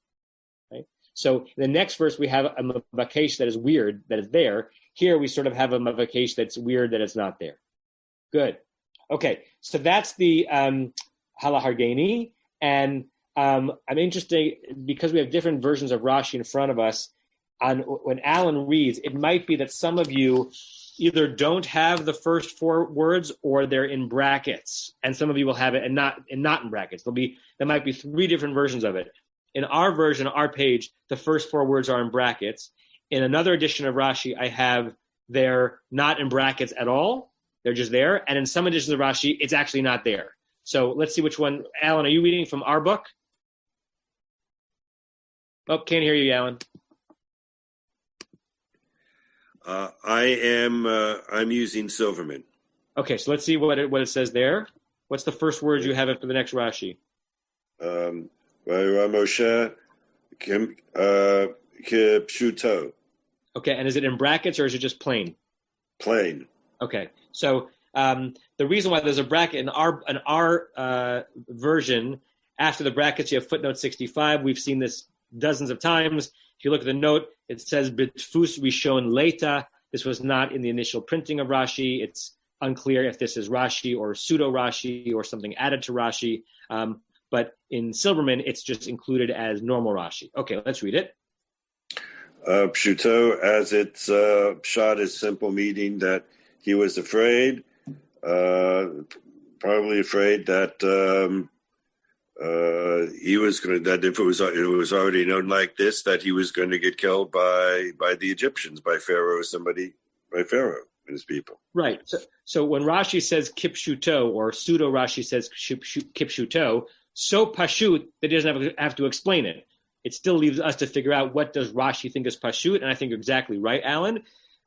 Speaker 2: Right? So in the next verse, we have a Mevakesh that is weird, that is there. Here we sort of have a Mevakesh that's weird, that it's not there. Good. Okay, so that's the Halahargeni. And I'm interested, because we have different versions of Rashi in front of us, when Alan reads, it might be that some of you either don't have the first four words or they're in brackets, and some of you will have it and not in brackets. There might be three different versions of it. In our version, our page, the first four words are in brackets. In another edition of Rashi, I have they're not in brackets at all. They're just there. And in some editions of Rashi, it's actually not there. So let's see which one. Alan, are you reading from our book? Oh, can't hear you, Alan.
Speaker 3: I'm using Silverman.
Speaker 2: Okay, so let's see what it says there. What's the first word you have for the next Rashi?
Speaker 3: Moshe kipshuto.
Speaker 2: Okay, and is it in brackets or is it just plain?
Speaker 3: Plain.
Speaker 2: Okay, so the reason why there's a bracket in our version, after the brackets you have footnote 65. We've seen this dozens of times. If you look at the note, it says B'tfus Rishon Leita. This was not in the initial printing of Rashi. It's unclear if this is Rashi or pseudo Rashi or something added to Rashi. But in Silverman, it's just included as normal Rashi. Okay, let's read it.
Speaker 3: Pshuto, as its pshat is simple, meaning that he was afraid, probably afraid that he was going to, that if it was already known like this, that he was going to get killed by the Egyptians, by Pharaoh, by Pharaoh and his people.
Speaker 2: Right. So when Rashi says kipshuto, or pseudo Rashi says kipshuto, so pashut that he doesn't have to explain it. It still leaves us to figure out, what does Rashi think is pashut? And I think you're exactly right, Alan.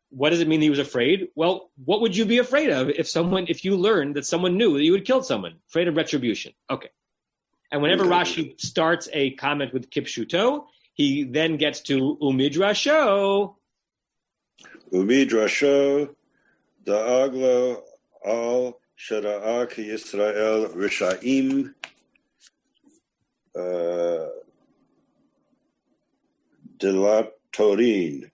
Speaker 2: What does it mean he was afraid? Well, what would you be afraid of if you learned that someone knew that you had killed someone? Afraid of retribution. Okay. And whenever Rashi starts a comment with kipshuto, he then gets to umidrasho.
Speaker 3: Umidrasho, da'aglo al shada'ak Yisrael rishaim. Dilatorin.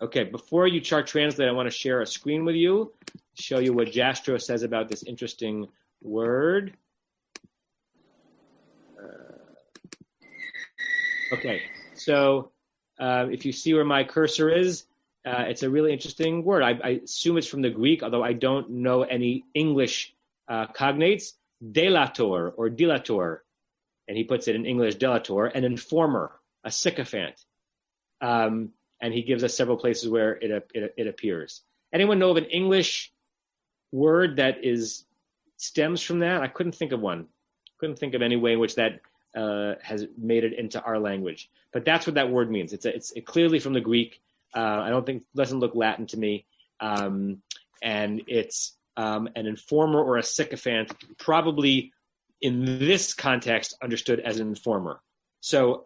Speaker 2: Okay, before you translate, I want to share a screen with you, show you what Jastro says about this interesting word. Okay, so if you see where my cursor is, it's a really interesting word. I assume it's from the Greek, although I don't know any English cognates. Delator or dilator, and he puts it in English, delator, an informer, a sycophant. And he gives us several places where it appears. Anyone know of an English word that stems from that? I couldn't think of one. Couldn't think of any way in which that has made it into our language. But that's what that word means. It's clearly from the Greek. It doesn't look Latin to me. And it's an informer or a sycophant, probably in this context understood as an informer. So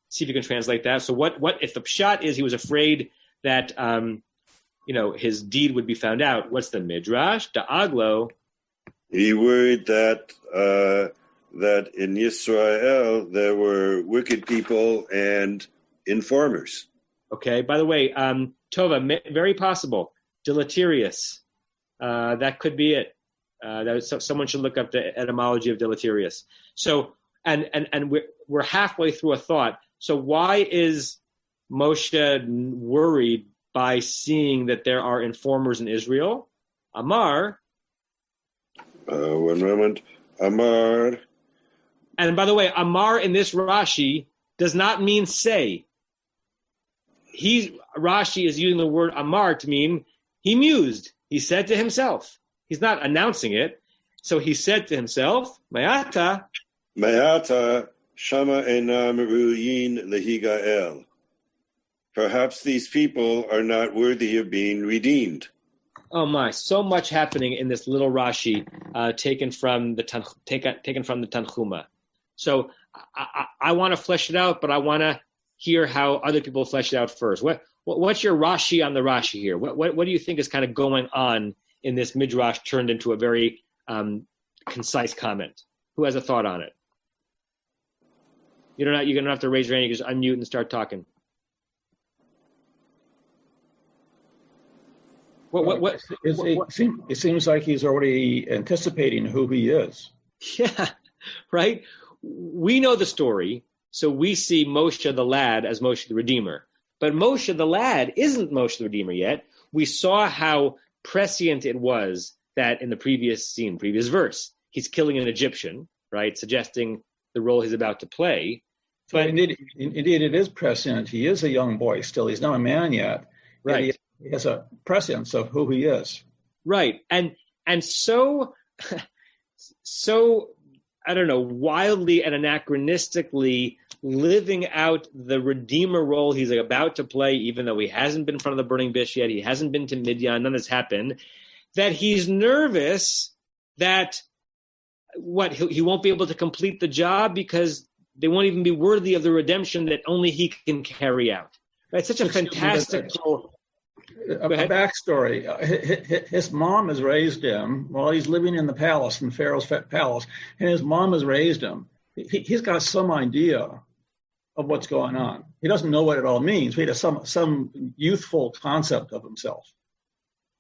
Speaker 2: see if you can translate that. So what if the pshat is he was afraid that his deed would be found out? What's the midrash? Da'aglo.
Speaker 3: He worried that in Yisrael there were wicked people and informers.
Speaker 2: Okay. By the way, Tova, very possible. Deleterious. That could be it. Someone should look up the etymology of deleterious. So, and we're halfway through a thought. So why is Moshe worried by seeing that there are informers in Israel? Amar.
Speaker 3: One moment. Amar.
Speaker 2: And by the way, Amar in this Rashi does not mean say. Rashi is using the word Amar to mean he mused. He said to himself. He's not announcing it. So he said to himself, Mayata. Shama enam ruyin lehigael. Perhaps these people are not worthy of being redeemed. Oh my! So much happening in this little Rashi, taken from the Tanchuma. So I want to flesh it out, but I want to hear how other people flesh it out first. What's your Rashi on the Rashi here? What do you think is kind of going on in this midrash turned into a very concise comment? Who has a thought on it? You're going to have to raise your hand. You can just unmute and start talking.
Speaker 7: It seems like he's already anticipating who he is.
Speaker 2: Yeah, right? We know the story, so we see Moshe the lad as Moshe the Redeemer. But Moshe the lad isn't Moshe the Redeemer yet. We saw how prescient it was that in the previous verse, he's killing an Egyptian, right, suggesting the role he's about to play.
Speaker 7: So indeed, it is prescient. He is a young boy still. He's not a man yet.
Speaker 2: Right.
Speaker 7: He has a prescience of who he is.
Speaker 2: Right. And so I don't know, wildly and anachronistically living out the Redeemer role he's about to play, even though he hasn't been in front of the burning bush yet, he hasn't been to Midian, none of this happened, that he's nervous that he won't be able to complete the job because they won't even be worthy of the redemption that only he can carry out. Right? Such a fantastical...
Speaker 7: A backstory. His mom has raised him while he's living in the palace, in Pharaoh's palace, and his mom has raised him. He's got some idea of what's going on. He doesn't know what it all means, but he has some youthful concept of himself.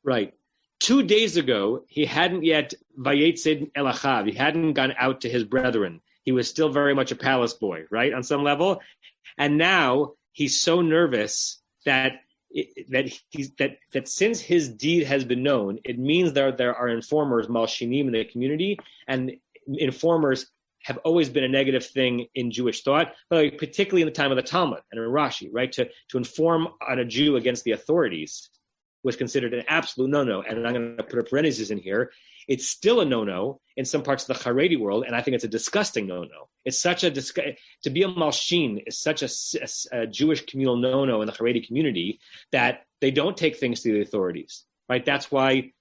Speaker 2: Right. 2 days ago, he hadn't yet vayetzed el achav. He hadn't gone out to his brethren. He was still very much a palace boy, right, on some level. And now he's so nervous that since his deed has been known, it means there are informers, malshinim, in the community, and informers have always been a negative thing in Jewish thought, but particularly in the time of the Talmud and in Rashi, right? To inform on a Jew against the authorities was considered an absolute no-no, and I'm going to put a parenthesis in here. It's still a no-no in some parts of the Haredi world, and I think it's a disgusting no-no. It's such a to be a malshin is such a Jewish communal no-no in the Haredi community that they don't take things to the authorities, right? That's why,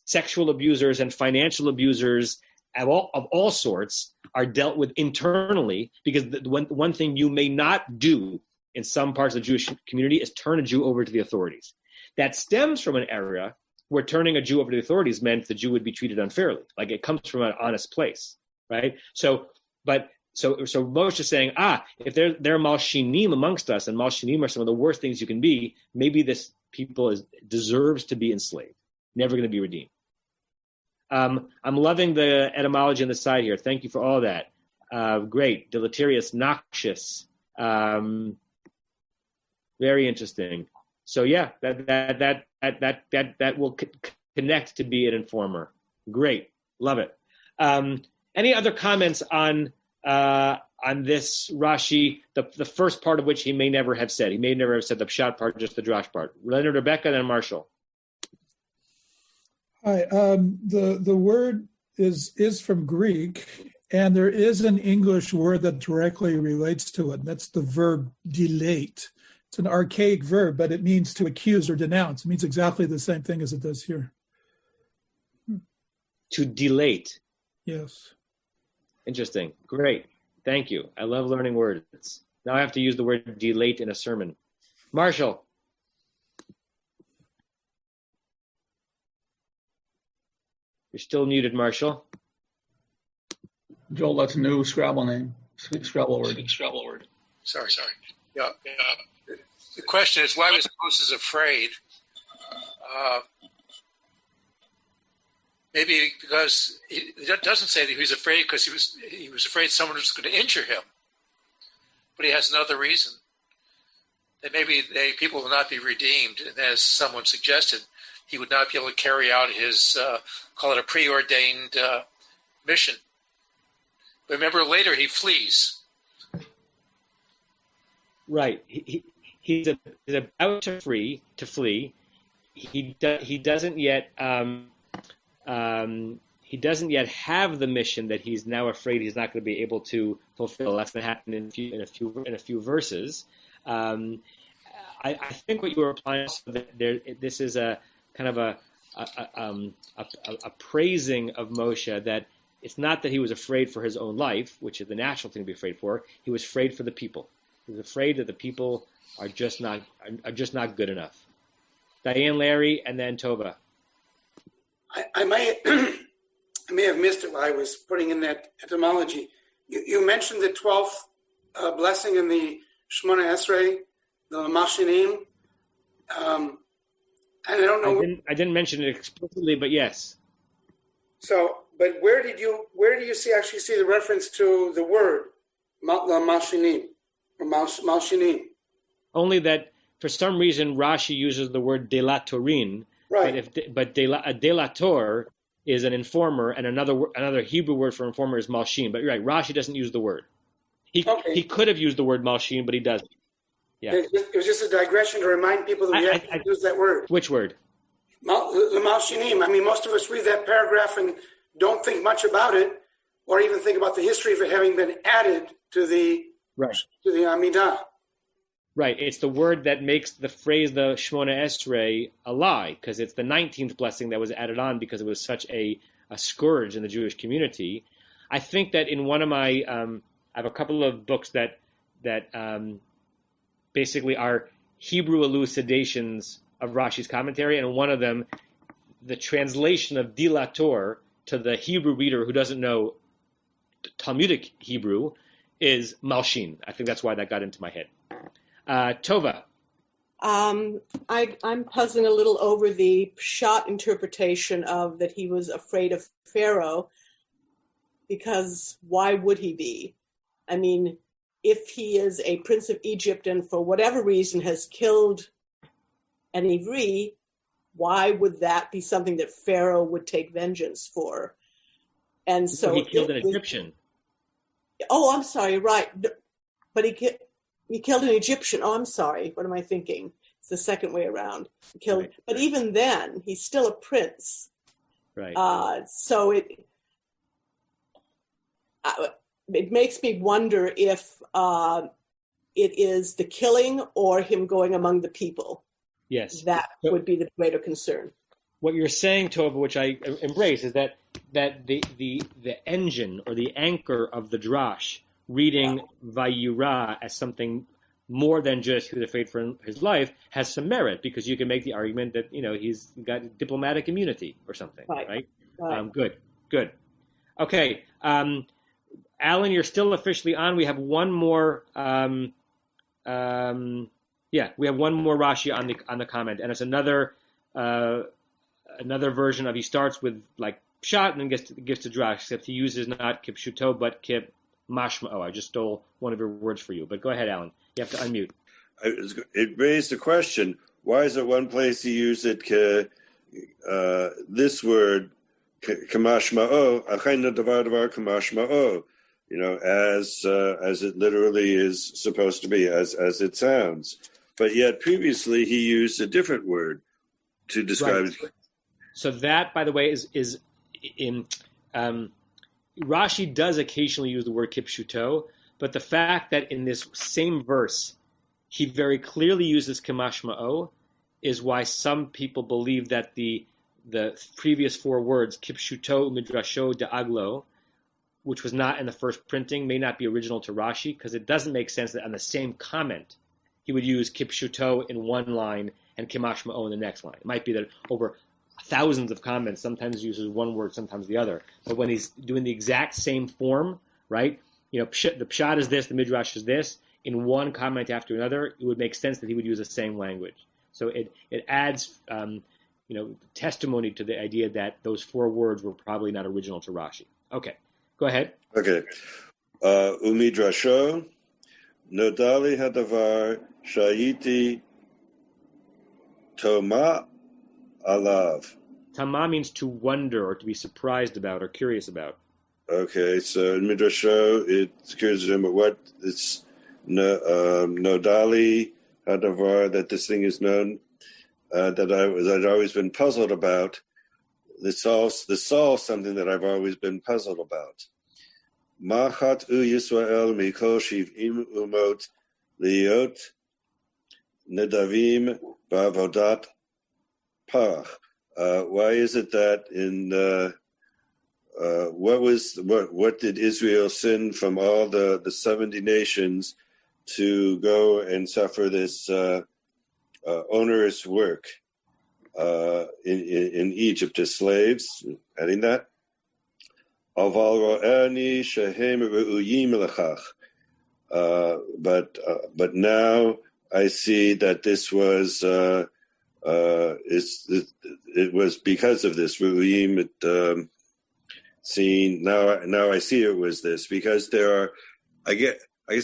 Speaker 2: sexual abusers and financial abusers of all sorts are dealt with internally, because the one thing you may not do in some parts of the Jewish community is turn a Jew over to the authorities. That stems from an era where turning a Jew over to the authorities meant the Jew would be treated unfairly. Like, it comes from an honest place, right? So Moshe is saying, if there are malshinim amongst us, and malshinim are some of the worst things you can be, maybe this people deserves to be enslaved, never going to be redeemed. I'm loving the etymology on the side here. Thank you for all that. Great, deleterious, noxious, very interesting. So yeah, that will connect to be an informer. Great, love it. Any other comments on this Rashi? The first part of which he may never have said. He may never have said the pshat part, just the drash part. Leonard, Rebecca, then Marshall.
Speaker 17: Hi. The word is from Greek, and there is an English word that directly relates to it. And that's the verb delate. It's an archaic verb, but it means to accuse or denounce. It means exactly the same thing as it does here.
Speaker 2: To delate.
Speaker 17: Yes.
Speaker 2: Interesting. Great. Thank you. I love learning words. Now I have to use the word delate in a sermon. Marshall. You're still muted, Marshall.
Speaker 7: Joel, that's a new Scrabble name. Scrabble word.
Speaker 4: Sorry. Yeah. The question is, why was Moses afraid? Maybe because it doesn't say that he was afraid because he was afraid someone was going to injure him. But he has another reason. That maybe people will not be redeemed, and as someone suggested, he would not be able to carry out his, call it a preordained mission. But remember, later he flees.
Speaker 2: Right. He's about to flee. He doesn't yet have the mission that he's now afraid he's not going to be able to fulfill. That's going to happen in a few verses. I think what you were implying is that this is a kind of a praising of Moshe, that it's not that he was afraid for his own life, which is the natural thing to be afraid for. He was afraid for the people. He was afraid that the people are just not good enough. Diane, Larry, and then Tova.
Speaker 8: I may have missed it while I was putting in that etymology. You mentioned the 12th blessing in the Shemona Esrei, the Mashinim. And I don't know.
Speaker 2: I didn't mention it explicitly, but yes.
Speaker 8: So, but where do you actually see the reference to the word Mashinim or Malshinim?
Speaker 2: Only that for some reason Rashi uses the word delatorin, right? But a delator is an informer, and another Hebrew word for informer is malshin. But you're right, Rashi doesn't use the word. He could have used the word malshin, but he doesn't. Yeah.
Speaker 8: It was just a digression to remind people that we have to use that word.
Speaker 2: Which word?
Speaker 8: The malshinim. I mean, most of us read that paragraph and don't think much about it, or even think about the history of it having been added to the Amidah.
Speaker 2: Right. It's the word that makes the phrase the Shemona Esrei a lie, because it's the 19th blessing that was added on because it was such a scourge in the Jewish community. I think that in one of my, I have a couple of books that basically are Hebrew elucidations of Rashi's commentary, and one of them, the translation of dilator to the Hebrew reader who doesn't know Talmudic Hebrew is malshin. I think that's why that got into my head. Tova.
Speaker 15: I'm puzzling a little over the Pshat interpretation of that he was afraid of Pharaoh, because why would he be? I mean, if he is a prince of Egypt and for whatever reason has killed an Ivri, why would that be something that Pharaoh would take vengeance for? And so
Speaker 2: he killed an Egyptian.
Speaker 15: Oh, I'm sorry, right. But he killed an Egyptian. Oh, I'm sorry. What am I thinking? It's the second way around. He killed, right. But even then, he's still a prince.
Speaker 2: Right.
Speaker 15: So it makes me wonder if it is the killing or him going among the people.
Speaker 2: Yes.
Speaker 15: That would be the greater concern.
Speaker 2: What you're saying, Tova, which I embrace, is that the engine or the anchor of the drash, reading Vayira as something more than just he was afraid for his life, has some merit, because you can make the argument that, he's got diplomatic immunity or something, right? Good. Okay. Alan, you're still officially on. We have one more. We have one more Rashi on the comment, and it's another version of, he starts with like pshat and then gets to drash, except he uses not kipshuto but kip mashma'o. I just stole one of your words for you, but go ahead, Alan. You have to unmute.
Speaker 3: It raised the question: why is it one place he used it this word kamashma'o achayna davar kamashma'o? As it literally is supposed to be, as it sounds. But yet previously he used a different word to describe it.
Speaker 2: So that, by the way, is in Rashi does occasionally use the word kipshuto, but the fact that in this same verse he very clearly uses kamashma'o is why some people believe that the previous four words, kipshuto midrasho de'aglo, which was not in the first printing, may not be original to Rashi, because it doesn't make sense that on the same comment he would use kipshuto in one line and kimashma'o in the next line. It might be that over thousands of comments, sometimes he uses one word, sometimes the other. But when he's doing the exact same form, right, the pshat is this, the midrash is this, in one comment after another, it would make sense that he would use the same language. So it adds testimony to the idea that those four words were probably not original to Rashi. Okay. Go ahead.
Speaker 3: Okay. Umidrasho, nodali hadavar shayiti toma alav.
Speaker 2: Tama means to wonder or to be surprised about or curious about.
Speaker 3: Okay, so in Midrasho, it's curious about what it's nodali hadavar, that this thing is known, that I'd always been puzzled about. This solves something that I've always been puzzled about. Machat u Yisrael mikol shiv'im umot liot nedavim ba'avodat parach. Why is it that in what did Israel sin from all the 70 nations to go and suffer this onerous work in Egypt as slaves? Adding that. But now I see that this was it was because of this ru'uyim. Now I see it was this, because there are. I guess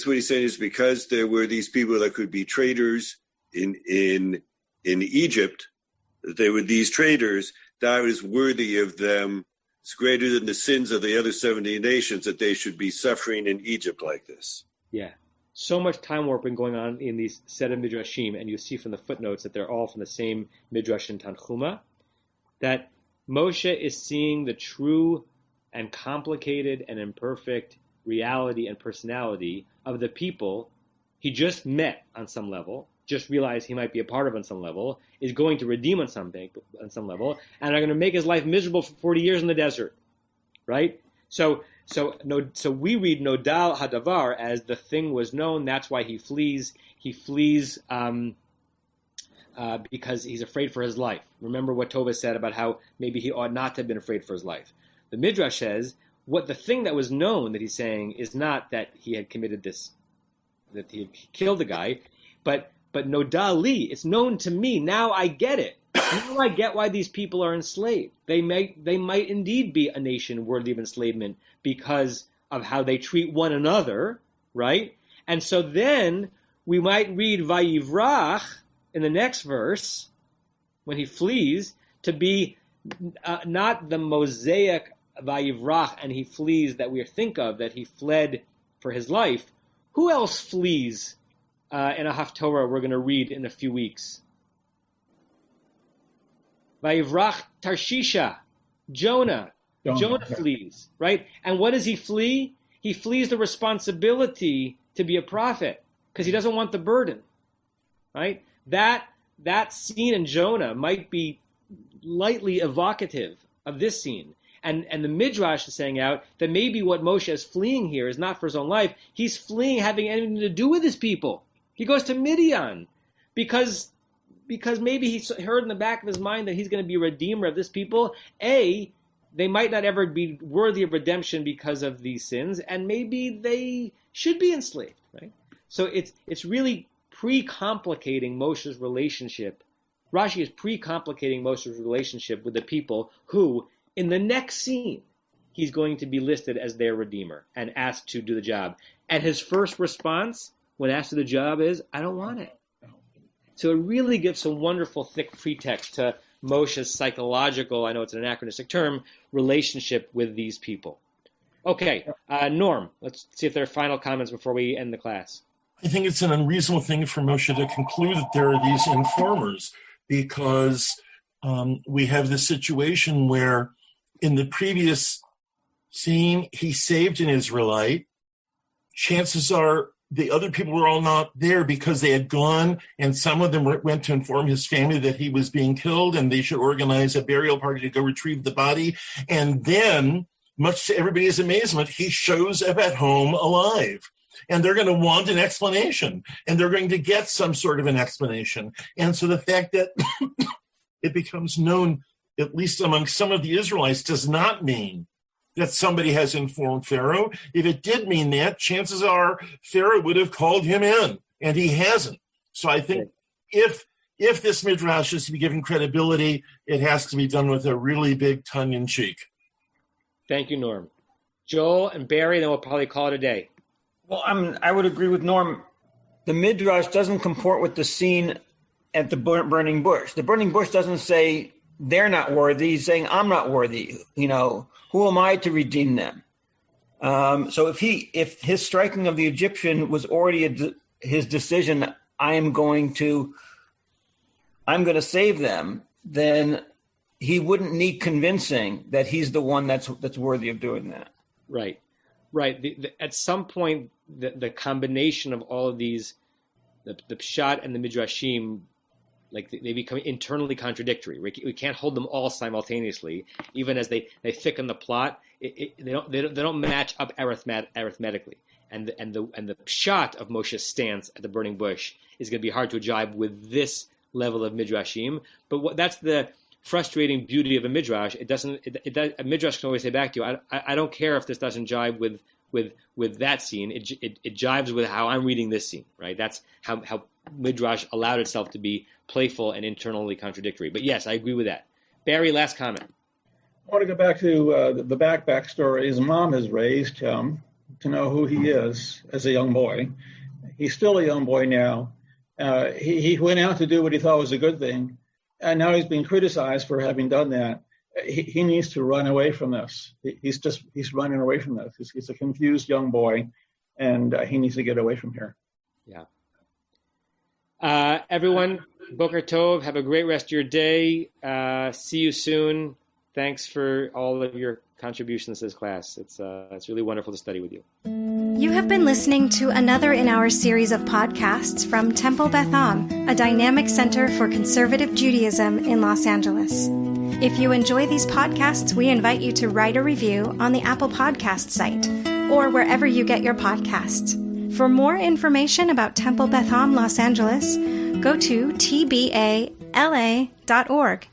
Speaker 3: what he's saying is because there were these people that could be traders in Egypt. They were these traders that was worthy of them. It's greater than the sins of the other 70 nations that they should be suffering in Egypt like this.
Speaker 2: Yeah. So much time warping going on in these set of midrashim, and you see from the footnotes that they're all from the same midrash in Tanchuma, that Moshe is seeing the true and complicated and imperfect reality and personality of the people he just met on some level, just realized he might be a part of on some level, is going to redeem on some level, and are going to make his life miserable for 40 years in the desert, right? So we read Nodal Hadavar as the thing was known. That's why he flees. He flees because he's afraid for his life. Remember what Tova said about how maybe he ought not to have been afraid for his life. The Midrash says what the thing that was known that he's saying is not that he had committed this, that he had killed the guy, but Nodali, it's known to me. Now I get it. Now I get why these people are enslaved. They might indeed be a nation worthy of enslavement because of how they treat one another, right? And so then we might read Vayivrach in the next verse, when he flees, to be not the Mosaic Vayivrach and he flees that we think of, that he fled for his life. Who else flees in a Haftorah we're going to read in a few weeks? Vayivrach Tarshisha, Jonah. Jonah flees, right? And what does he flee? He flees the responsibility to be a prophet because he doesn't want the burden, right? That scene in Jonah might be lightly evocative of this scene. And the Midrash is saying out that maybe what Moshe is fleeing here is not for his own life. He's fleeing having anything to do with his people. He goes to Midian because maybe he heard in the back of his mind that he's going to be a redeemer of this people. They might not ever be worthy of redemption because of these sins, and maybe they should be enslaved, right? So it's really pre-complicating Moshe's relationship. Rashi is pre-complicating Moshe's relationship with the people who, in the next scene, he's going to be listed as their redeemer and asked to do the job. And his first response when asked to the job is, I don't want it. So it really gives a wonderful thick pretext to Moshe's psychological, I know it's an anachronistic term, relationship with these people. Okay, Norm, let's see if there are final comments before we end the class.
Speaker 16: I think it's an unreasonable thing for Moshe to conclude that there are these informers because we have this situation where in the previous scene, he saved an Israelite. Chances are the other people were all not there because they had gone, and some of them went to inform his family that he was being killed and they should organize a burial party to go retrieve the body. And then, much to everybody's amazement, he shows up at home alive. And they're going to want an explanation, and they're going to get some sort of an explanation. And so the fact that it becomes known, at least among some of the Israelites, does not mean that somebody has informed Pharaoh. If it did mean that, chances are Pharaoh would have called him in, and he hasn't. So I think if this midrash is to be given credibility, it has to be done with a really big tongue-in-cheek.
Speaker 2: Thank you, Norm. Joel and Barry, then we'll probably call it a day.
Speaker 13: Well, I would agree with Norm. The midrash doesn't comport with the scene at the burning bush. The burning bush doesn't say they're not worthy. He's saying I'm not worthy. Who am I to redeem them? So if his striking of the Egyptian was already his decision, I'm going to save them, then he wouldn't need convincing that he's the one that's worthy of doing that.
Speaker 2: Right. At some point, the combination of all of these, the Pshat and the Midrashim, like they become internally contradictory. We can't hold them all simultaneously, even as they thicken the plot. They don't match up arithmetically. And the Pshat of Moshe's stance at the burning bush is going to be hard to jibe with this level of Midrashim. But that's the frustrating beauty of a midrash. A midrash can always say back to you, I don't care if this doesn't jibe with that scene. It jives with how I'm reading this scene, right? That's how midrash allowed itself to be playful and internally contradictory. But yes, I agree with that. Barry, last comment.
Speaker 7: I want to go back to the backstory. His mom has raised him to know who he is as a young boy. He's still a young boy now. He went out to do what he thought was a good thing, and now he's being criticized for having done that. He needs to run away from this. He's running away from this. He's a confused young boy. and he needs to get away from here.
Speaker 2: Yeah. Everyone, Boker Tov. Have a great rest of your day. See you soon. Thanks for all of your contributions to this class. It's really wonderful to study with you.
Speaker 1: You have been listening to another in our series of podcasts from Temple Beth Am, a dynamic center for conservative Judaism in Los Angeles. If you enjoy these podcasts, we invite you to write a review on the Apple Podcast site or wherever you get your podcasts. For more information about Temple Beth Am Los Angeles, go to tbala.org.